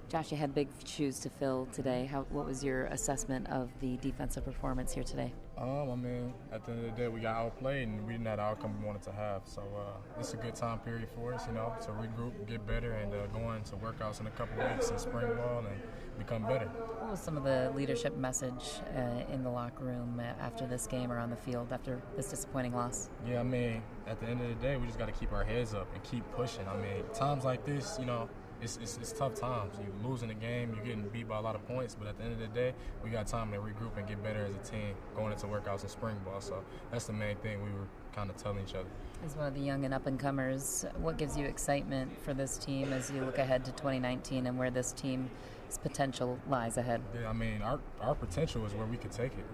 Josh, you had big shoes to fill today. What was your assessment of the defensive performance here today? At the end of the day, we got outplayed and we didn't have the outcome we wanted to have. So it's a good time period for us, to regroup, get better, and go into workouts in a couple of weeks and spring ball and become better. What was some of the leadership message in the locker room after this game or on the field after this disappointing loss? Yeah, at the end of the day, we just got to keep our heads up and keep pushing. Times like this, it's tough times. You're losing the game, you're getting beat by a lot of points, but at the end of the day, we got time to regroup and get better as a team going into workouts and spring ball. So that's the main thing we were kind of telling each other. As one of the young and up-and-comers, what gives you excitement for this team as you look ahead to 2019 and where this team's potential lies ahead? Yeah, our potential is where we could take it,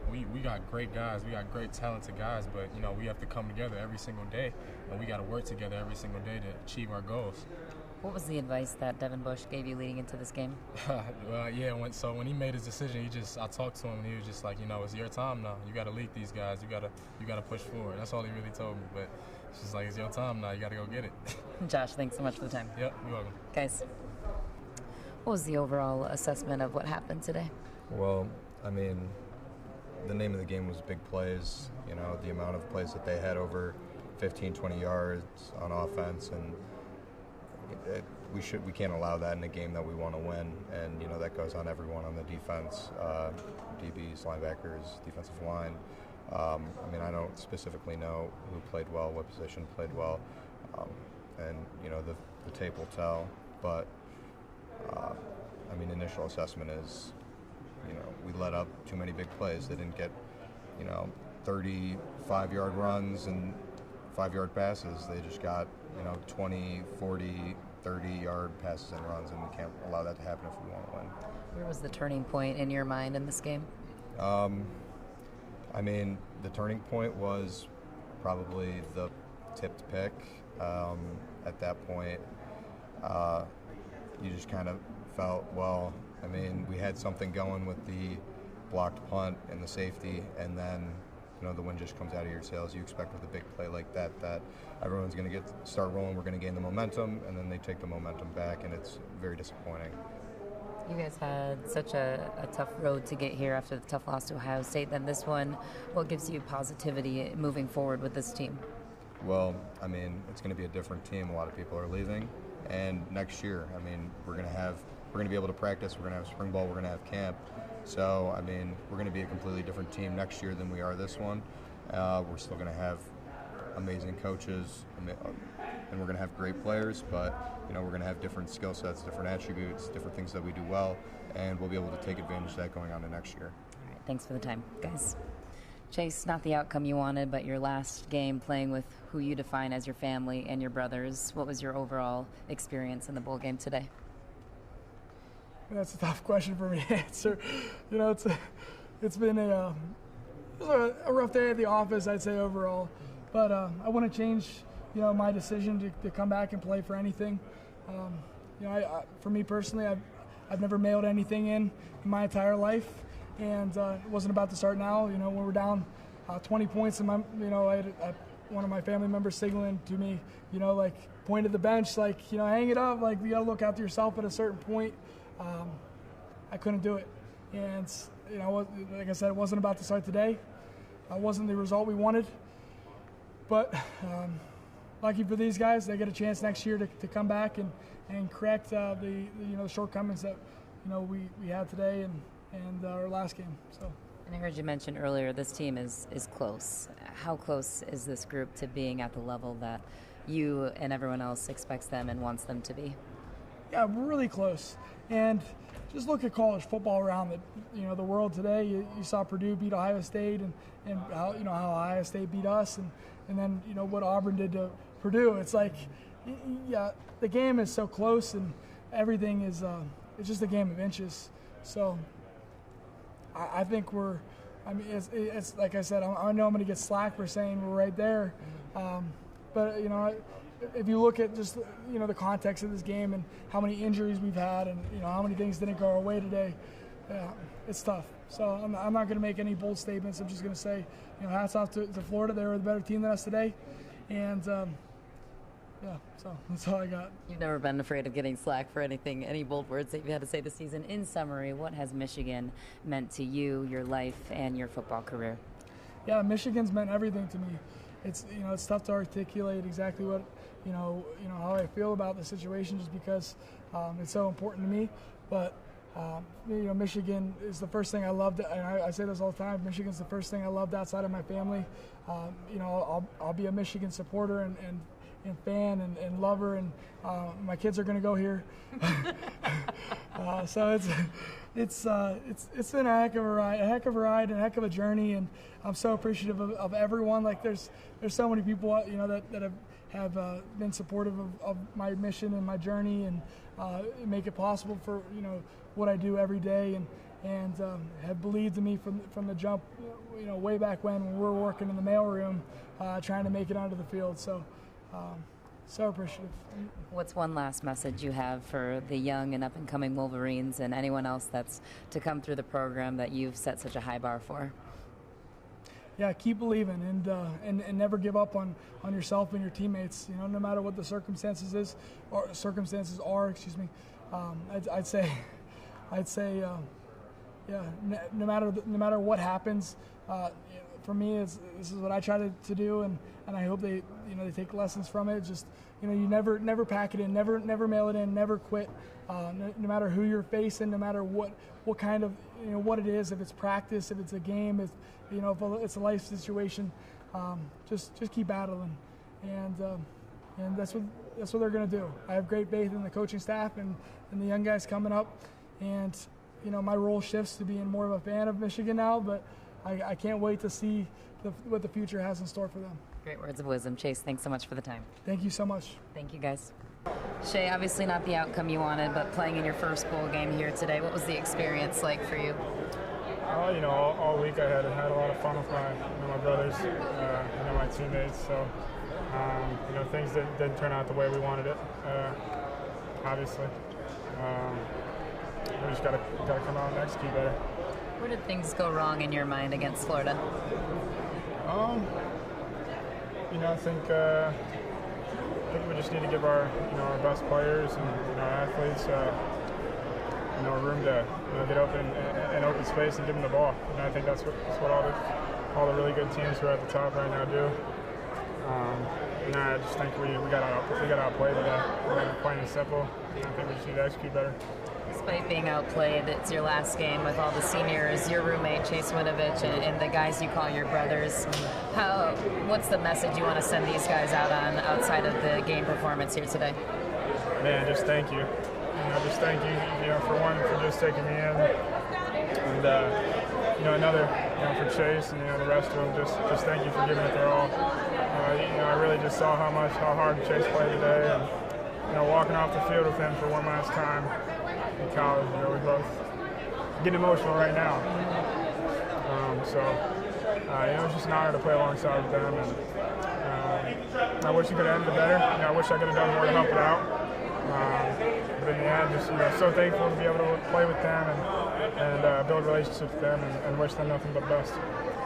We got great guys, we got great talented guys, but, we have to come together every single day, and we got to work together every single day to achieve our goals. What was the advice that Devin Bush gave you leading into this game? When he made his decision, I talked to him and he was just like, it's your time now. You got to lead these guys. You got to push forward. That's all he really told me. But it's just like, it's your time now. You got to go get it. Josh, thanks so much for the time. Yep, you're welcome. Guys, what was the overall assessment of what happened today? Well, the name of the game was big plays. The amount of plays that they had over 15, 20 yards on offense, and we can't allow that in a game that we want to win, and that goes on everyone on the defense, DBs, linebackers, defensive line. I don't specifically know who played well, what position played well, and the tape will tell. But initial assessment is, we let up too many big plays. They didn't get 35-yard runs and 5-yard passes. They just got 20, 40, 30-yard passes and runs, and we can't allow that to happen if we want to win. Where was the turning point in your mind in this game? The turning point was probably the tipped pick. At that point, you just kind of felt, we had something going with the blocked punt and the safety, and then the wind just comes out of your sails. You expect with a big play like that everyone's going to start rolling, we're going to gain the momentum, and then they take the momentum back, and it's very disappointing. You guys had such a tough road to get here after the tough loss to Ohio State. Then this one, what gives you positivity moving forward with this team? Well, it's going to be a different team. A lot of people are leaving, and next year, we're going to be able to practice. We're going to have spring ball. We're going to have camp. So, we're going to be a completely different team next year than we are this one. We're still going to have amazing coaches, and we're going to have great players, but, we're going to have different skill sets, different attributes, different things that we do well, and we'll be able to take advantage of that going on to next year. All right, thanks for the time, guys. Chase, not the outcome you wanted, but your last game playing with who you define as your family and your brothers. What was your overall experience in the bowl game today? That's a tough question for me to answer. It's been a rough day at the office, I'd say, overall. But I wouldn't change, my decision to come back and play for anything. For me personally, I've never mailed anything in my entire life, and it wasn't about to start now. When we're down 20 points, and I had one of my family members signaling to me, point at the bench, hang it up, you got to look after yourself at a certain point. I couldn't do it, and like I said, it wasn't about to start today. It wasn't the result we wanted, but lucky for these guys, they get a chance next year to come back and correct the shortcomings that we had today and our last game. So. And I heard you mention earlier this team is close. How close is this group to being at the level that you and everyone else expects them and wants them to be? Yeah, we're really close. And just look at college football around the world today. You saw Purdue beat Ohio State, and how Ohio State beat us, and then what Auburn did to Purdue. It's like, the game is so close, and everything is it's just a game of inches. So I think it's like I said, I know I'm going to get slack for saying we're right there, but if you look at just the context of this game and how many injuries we've had, and how many things didn't go our way today, it's tough. So I'm not going to make any bold statements. I'm just going to say, hats off to Florida. They were the better team than us today, and yeah, so that's all I got. You've never been afraid of getting slack for anything, any bold words that you've had to say this season. In summary, what has Michigan meant to you, your life, and your football career? Yeah, Michigan's meant everything to me. It's it's tough to articulate exactly what how I feel about the situation, just because it's so important to me. But Michigan is the first thing I loved, and I say this all the time. Michigan's the first thing I loved outside of my family. I'll be a Michigan supporter and fan and lover, and my kids are going to go here. So it's been a heck of a ride, and a heck of a journey, and I'm so appreciative of everyone. Like there's so many people that have been supportive of my mission and my journey, and make it possible for what I do every day, and have believed in me from the jump, way back when we were working in the mailroom, trying to make it onto the field. So appreciative. What's one last message you have for the young and up-and-coming Wolverines and anyone else that's to come through the program that you've set such a high bar for? Yeah, keep believing, and never give up on yourself and your teammates. No matter what the circumstances are. Excuse me. I'd say, no matter what happens, for me, this is what I try to do, and I hope they take lessons from it. Just you never pack it in, never mail it in, never quit. No matter who you're facing, no matter what kind of what it is, if it's practice, if it's a game, if it's a life situation, just keep battling, and that's what they're going to do. I have great faith in the coaching staff and the young guys coming up, and my role shifts to being more of a fan of Michigan now, but I can't wait to see what the future has in store for them. Great words of wisdom. Chase, thanks so much for the time. Thank you so much. Thank you, guys. Shay, obviously not the outcome you wanted, but playing in your first bowl game here today, what was the experience like for you? All week I had a lot of fun with my brothers, my teammates. So, things didn't turn out the way we wanted it. Obviously, we just gotta come out and execute better. Where did things go wrong in your mind against Florida? I think we just need to give our best players and our athletes room to get open in open space and give them the ball. I think that's what all the really good teams who are at the top right now do. I just think we got outplayed today. Plain and simple. I think we just need to execute better. Despite being outplayed, it's your last game with all the seniors, your roommate Chase Winovich, and the guys you call your brothers. What's the message you want to send these guys out on outside of the game performance here today? Man, just thank you. Just thank you, for one, for just taking me in, and another, for Chase and the rest of them. Just thank you for giving it their all. I really just saw how hard Chase played today, and walking off the field with him for one last time in college. We both getting emotional right now. It's just an honor to play alongside with them, and I wish it could have ended better. I wish I could have done more to help it out. But in the end, just so thankful to be able to play with them and build relationships with them and wish them nothing but best.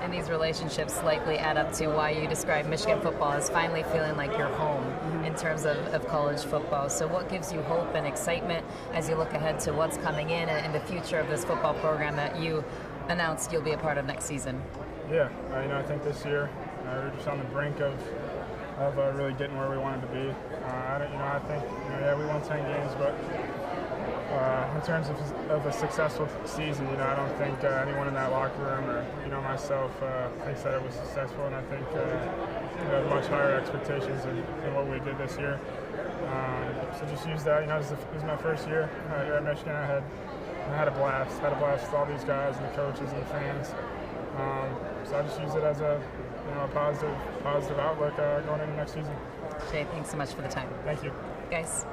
And these relationships likely add up to why you describe Michigan football as finally feeling like your home in terms of college football. So what gives you hope and excitement as you look ahead to what's coming in and the future of this football program that you announced you'll be a part of next season? Yeah, I think this year we're just on the brink of really getting where we wanted to be. I think we won 10 games, but in terms of a successful season, I don't think anyone in that locker room or myself thinks that it was successful, and I think have much higher expectations than what we did this year. So just use that. This is my first year here at Michigan. I had a blast. Had a blast with all these guys and the coaches and the fans. So I just use it as a positive outlook going into next season. Jay, thanks so much for the time. Thank you. Guys.